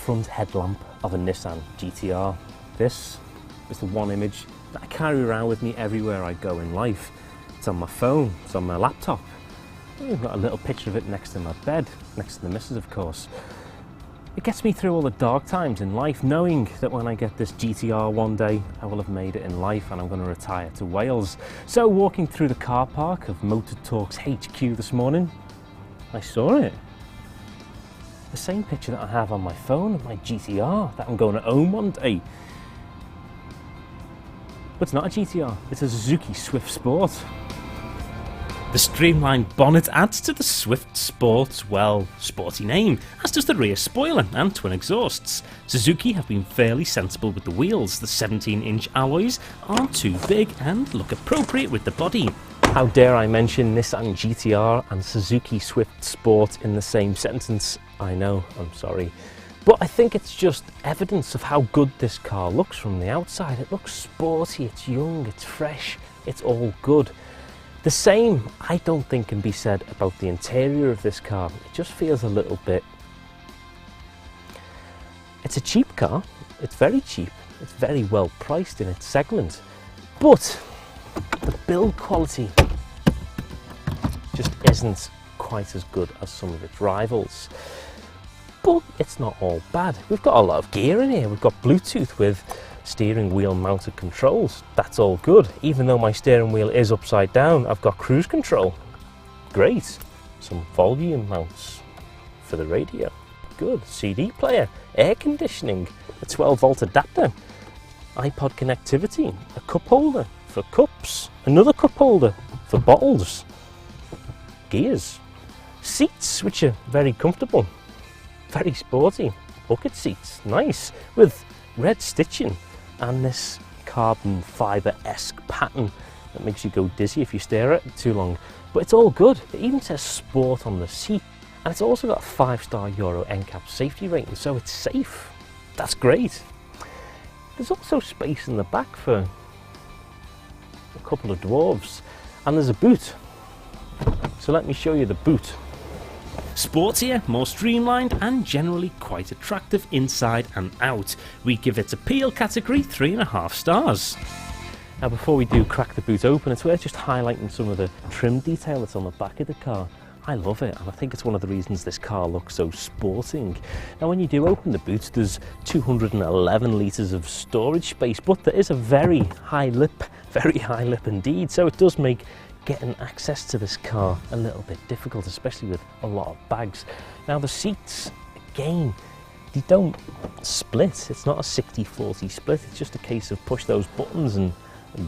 front headlamp of a Nissan GTR. This is the one image that I carry around with me everywhere I go in life. It's on my phone, it's on my laptop. I've got a little picture of it next to my bed, next to the missus of course. It gets me through all the dark times in life, knowing that when I get this GTR one day, I will have made it in life and I'm going to retire to Wales. So walking through the car park of Motor Talks HQ this morning, I saw it. The same picture that I have on my phone of my GTR that I'm going to own one day. But it's not a GTR, it's a Suzuki Swift Sport. The streamlined bonnet adds to the Swift Sport's, well, sporty name, as does the rear spoiler and twin exhausts. Suzuki have been fairly sensible with the wheels. The 17-inch alloys aren't too big and look appropriate with the body. How dare I mention Nissan GTR and Suzuki Swift Sport in the same sentence? I know, I'm sorry. But I think it's just evidence of how good this car looks from the outside. It looks sporty, it's young, it's fresh, it's all good. The same, I don't think, can be said about the interior of this car. It just feels a little bit... It's a cheap car, it's very cheap, it's very well priced in its segment, but the build quality just isn't quite as good as some of its rivals. But it's not all bad. We've got a lot of gear in here. We've got Bluetooth with steering wheel mounted controls. That's all good. Even though my steering wheel is upside down, I've got cruise control. Great. Some volume mounts for the radio. Good. CD player, air conditioning, a 12-volt adapter, iPod connectivity, a cup holder for cups, another cup holder for bottles, gears, seats which are very comfortable. Very sporty, bucket seats, nice, with red stitching and this carbon fibre-esque pattern that makes you go dizzy if you stare at it too long. But it's all good. It even says Sport on the seat, and it's also got a 5-star Euro NCAP safety rating, so it's safe. That's great. There's also space in the back for a couple of dwarves, and there's a boot. So let me show you the boot. Sportier, more streamlined and generally quite attractive inside and out. We give its appeal category 3.5 stars. Now before we do crack the boot open, it's worth just highlighting some of the trim detail that's on the back of the car. I love it, and I think it's one of the reasons this car looks so sporting. Now when you do open the boot, there's 211 litres of storage space, but there is a very high lip indeed, so it does make getting access to this car a little bit difficult, especially with a lot of bags. Now the seats, again, they don't split. It's not a 60-40 split, it's just a case of push those buttons and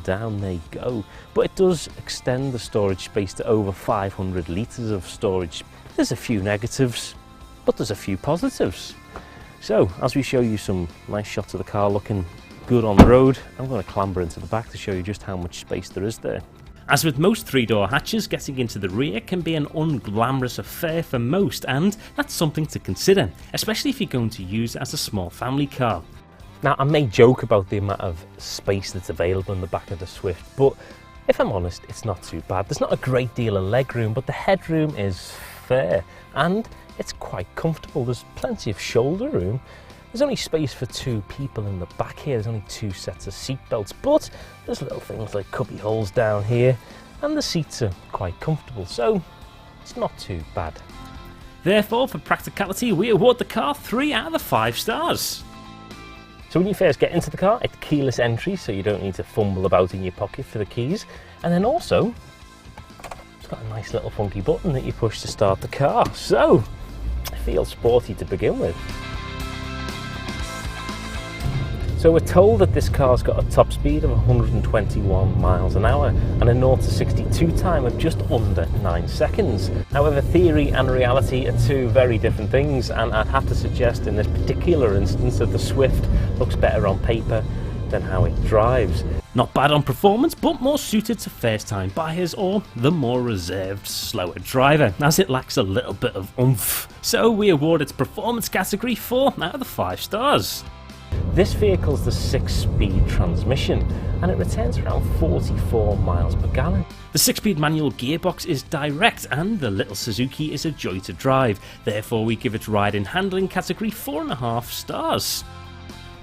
down they go. But it does extend the storage space to over 500 litres of storage. There's a few negatives, but there's a few positives. So as we show you some nice shots of the car looking good on the road, I'm going to clamber into the back to show you just how much space there is there. As with most 3-door hatches, getting into the rear can be an unglamorous affair for most, and that's something to consider, especially if you're going to use it as a small family car. Now I may joke about the amount of space that's available in the back of the Swift, but if I'm honest, it's not too bad. There's not a great deal of legroom, but the headroom is fair, and it's quite comfortable. There's plenty of shoulder room. There's only space for 2 people in the back here. There's only 2 sets of seat belts, but there's little things like cubby holes down here, and the seats are quite comfortable, so it's not too bad. Therefore, for practicality, we award the car 3 out of the 5 stars. So when you first get into the car, it's keyless entry, so you don't need to fumble about in your pocket for the keys. And then also, it's got a nice little funky button that you push to start the car. So, it feels sporty to begin with. So we're told that this car's got a top speed of 121 miles an hour and a 0 to 62 time of just under 9 seconds. However, theory and reality are 2 very different things, and I'd have to suggest in this particular instance that the Swift looks better on paper than how it drives. Not bad on performance, but more suited to first-time buyers or the more reserved, slower driver, as it lacks a little bit of oomph. So we award its performance category 4 out of the 5 stars. This vehicle's the 6-speed transmission, and it returns around 44 miles per gallon. The 6-speed manual gearbox is direct and the little Suzuki is a joy to drive, therefore we give its ride and handling category 4.5 stars.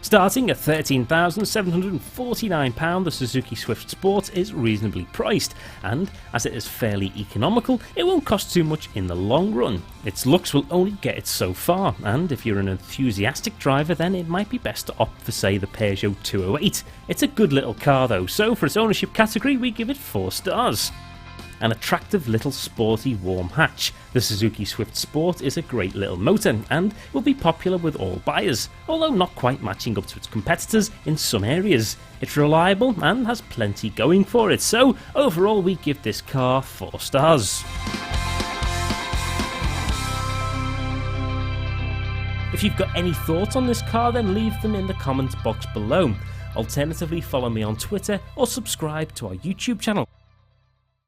Starting at £13,749, the Suzuki Swift Sport is reasonably priced, and as it is fairly economical, it won't cost too much in the long run. Its looks will only get it so far, and if you're an enthusiastic driver then it might be best to opt for, say, the Peugeot 208. It's a good little car though, so for its ownership category we give it 4 stars. An attractive little sporty warm hatch, the Suzuki Swift Sport is a great little motor and will be popular with all buyers, although not quite matching up to its competitors in some areas. It's reliable and has plenty going for it, so overall we give this car 4 stars. If you've got any thoughts on this car, then leave them in the comments box below. Alternatively, follow me on Twitter or subscribe to our YouTube channel.